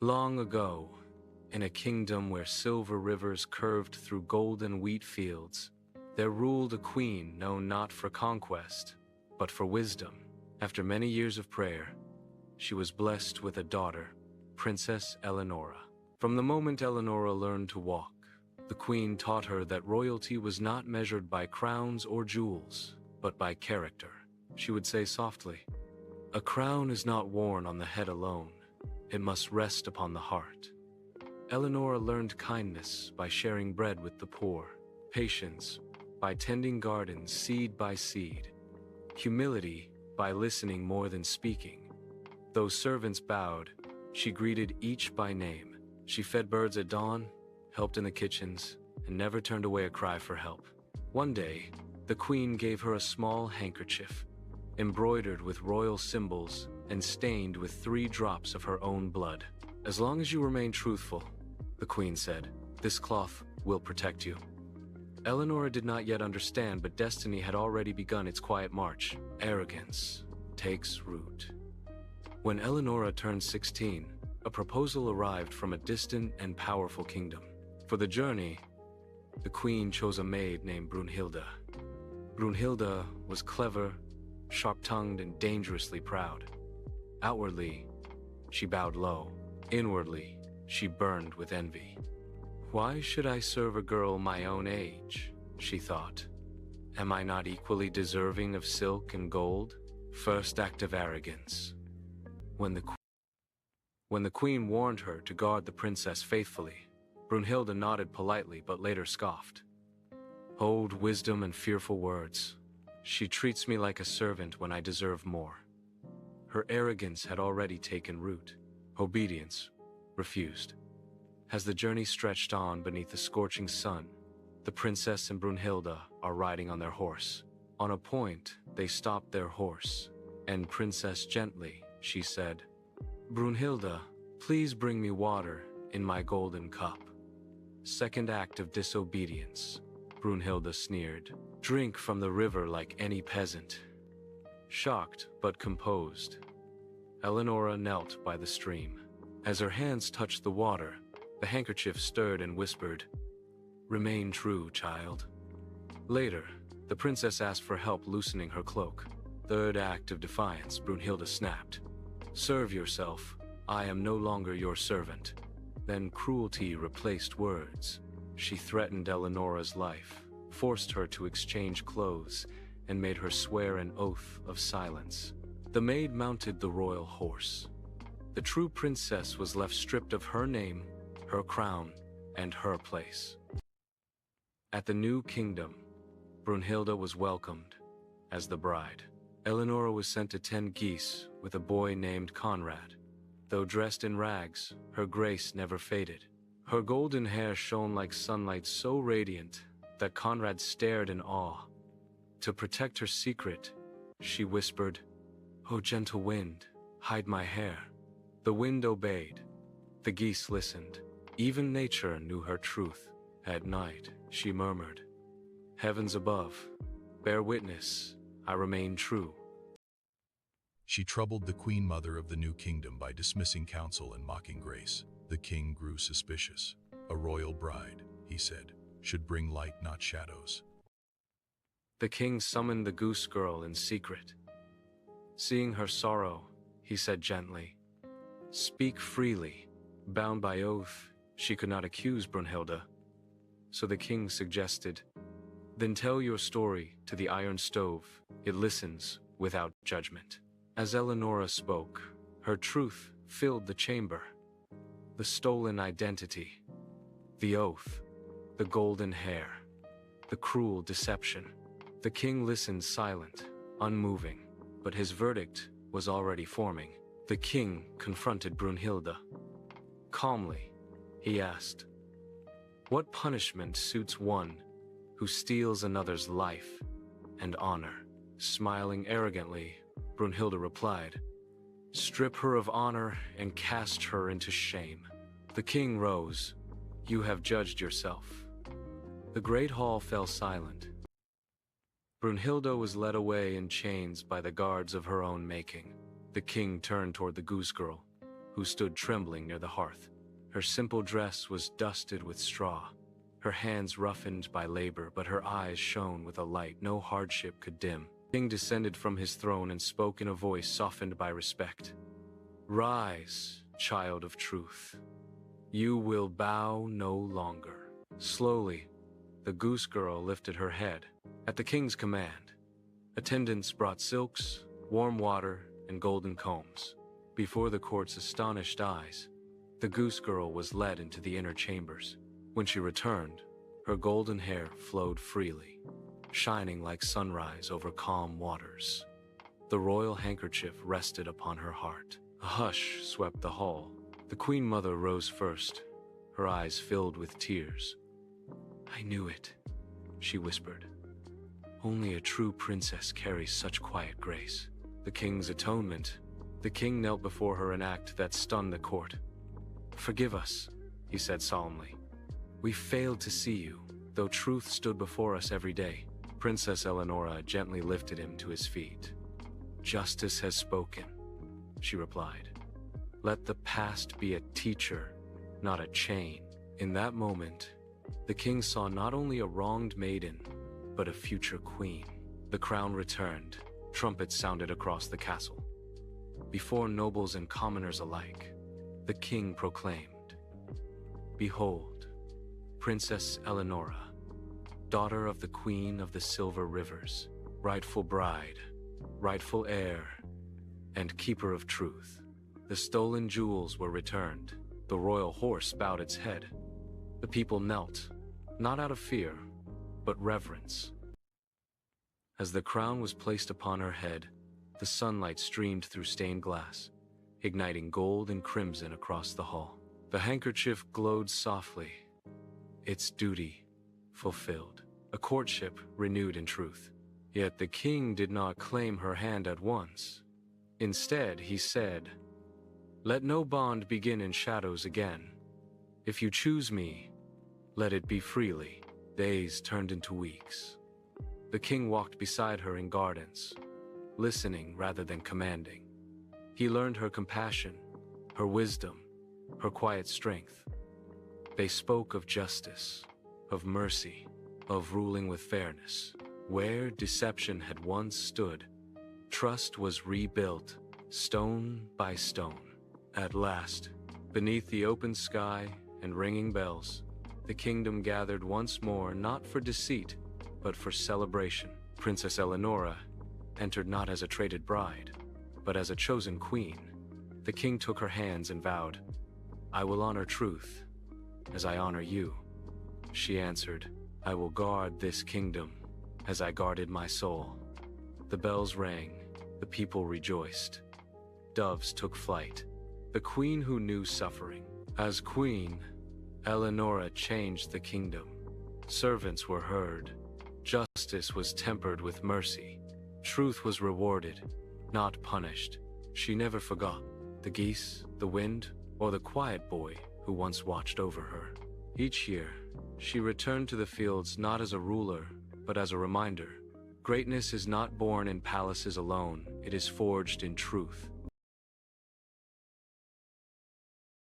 Long ago, in a kingdom where silver rivers curved through golden wheat fields, there ruled a queen known not for conquest, but for wisdom. After many years of prayer, she was blessed with a daughter, Princess Eleonora. From the moment Eleonora learned to walk, the queen taught her that royalty was not measured by crowns or jewels, but by character. She would say softly, "A crown is not worn on the head alone. It must rest upon the heart." Eleonora learned kindness by sharing bread with the poor, patience by tending gardens seed by seed, humility by listening more than speaking. Though servants bowed, she greeted each by name. She fed birds at dawn, helped in the kitchens, and never turned away a cry for help. One day, the queen gave her a small handkerchief, embroidered with royal symbols and stained with 3 drops of her own blood. "As long as you remain truthful," the queen said, "this cloth will protect you." Eleonora did not yet understand, but destiny had already begun its quiet march. Arrogance takes root. When Eleonora turned 16, a proposal arrived from a distant and powerful kingdom. For the journey, the queen chose a maid named Brunhilde. Brunhilde was clever, sharp-tongued, and dangerously proud. Outwardly, she bowed low. Inwardly, she burned with envy. "Why should I serve a girl my own age?" she thought. "Am I not equally deserving of silk and gold?" First act of arrogance. When the queen warned her to guard the princess faithfully, Brunhilde nodded politely but later scoffed. "Old wisdom and fearful words. She treats me like a servant when I deserve more." Her arrogance had already taken root. Obedience refused. As the journey stretched on beneath the scorching sun, the princess and Brunhilde are riding on their horse. On a point, they stopped their horse, and Princess gently, she said, "Brunhilde, please bring me water in my golden cup." Second act of disobedience, Brunhilde sneered. "Drink from the river like any peasant." Shocked but composed, Eleonora knelt by the stream. As her hands touched the water, the handkerchief stirred and whispered, "Remain true, child." Later, the princess asked for help loosening her cloak. Third act of defiance, Brunhilde snapped. "Serve yourself. I am no longer your servant." Then cruelty replaced words. She threatened Eleonora's life, forced her to exchange clothes, and made her swear an oath of silence. The maid mounted the royal horse. The true princess was left stripped of her name, her crown, and her place. At the new kingdom, Brunhilde was welcomed as the bride. Eleonora was sent to tend geese with a boy named Conrad. Though dressed in rags, her grace never faded. Her golden hair shone like sunlight so radiant that Conrad stared in awe. To protect her secret, she whispered, "O gentle wind, hide my hair." The wind obeyed. The geese listened. Even nature knew her truth. At night, she murmured, "Heavens above, bear witness, I remain true." She troubled the queen mother of the new kingdom by dismissing counsel and mocking grace. The king grew suspicious. "A royal bride," he said, "should bring light, not shadows." The king summoned the goose girl in secret. Seeing her sorrow, he said gently, "Speak freely." Bound by oath, she could not accuse Brunhilde. So the king suggested, "Then tell your story to the iron stove. It listens without judgment." As Eleonora spoke, her truth filled the chamber. The stolen identity, the oath, the golden hair, the cruel deception. The king listened silent, unmoving, but his verdict was already forming. The king confronted Brunhilde. Calmly, he asked, "What punishment suits one who steals another's life and honor?" Smiling arrogantly, Brunhilde replied, "Strip her of honor and cast her into shame." The king rose. "You have judged yourself." The great hall fell silent. Brunhilde was led away in chains by the guards of her own making. The king turned toward the goose girl. who stood trembling near the hearth. Her simple dress was dusted with straw, her hands roughened by labor, but her eyes shone with a light no hardship could dim. The king descended from his throne and spoke in a voice softened by respect. "Rise, child of truth. You will bow no longer." Slowly, the goose girl lifted her head. At the king's command, attendants brought silks, warm water, and golden combs. Before the court's astonished eyes, the goose girl was led into the inner chambers. When she returned, her golden hair flowed freely, shining like sunrise over calm waters. The royal handkerchief rested upon her heart. A hush swept the hall. The Queen Mother rose first, her eyes filled with tears. "I knew it," she whispered. "Only a true princess carries such quiet grace." The king's atonement. The king knelt before her, an act that stunned the court. "Forgive us," he said solemnly. "We failed to see you, though truth stood before us every day." Princess Eleonora gently lifted him to his feet. "Justice has spoken," she replied. "Let the past be a teacher, not a chain." In that moment, the king saw not only a wronged maiden, but a future queen. The crown returned. Trumpets sounded across the castle. Before nobles and commoners alike, the king proclaimed, "Behold, Princess Eleonora, daughter of the Queen of the Silver Rivers, rightful bride, rightful heir, and keeper of truth." The stolen jewels were returned. The royal horse bowed its head. The people knelt, not out of fear, but reverence. As the crown was placed upon her head, the sunlight streamed through stained glass, igniting gold and crimson across the hall. The handkerchief glowed softly, its duty fulfilled, a courtship renewed in truth. Yet the king did not claim her hand at once. Instead, he said, "Let no bond begin in shadows again. If you choose me, let it be freely." Days turned into weeks. The king walked beside her in gardens, listening rather than commanding. He learned her compassion, her wisdom, her quiet strength. They spoke of justice, of mercy, of ruling with fairness. Where deception had once stood, trust was rebuilt, stone by stone. At last, beneath the open sky and ringing bells, the kingdom gathered once more, not for deceit, but for celebration. Princess Eleonora entered not as a traded bride, but as a chosen queen. The king took her hands and vowed, "I will honor truth, as I honor you." She answered, "I will guard this kingdom, as I guarded my soul." The bells rang, the people rejoiced. Doves took flight. The queen who knew suffering. As queen, Eleonora changed the kingdom. Servants were heard. Justice was tempered with mercy. Truth was rewarded, not punished. She never forgot the geese, the wind, or the quiet boy who once watched over her. Each year, she returned to the fields not as a ruler, but as a reminder. Greatness is not born in palaces alone, it is forged in truth.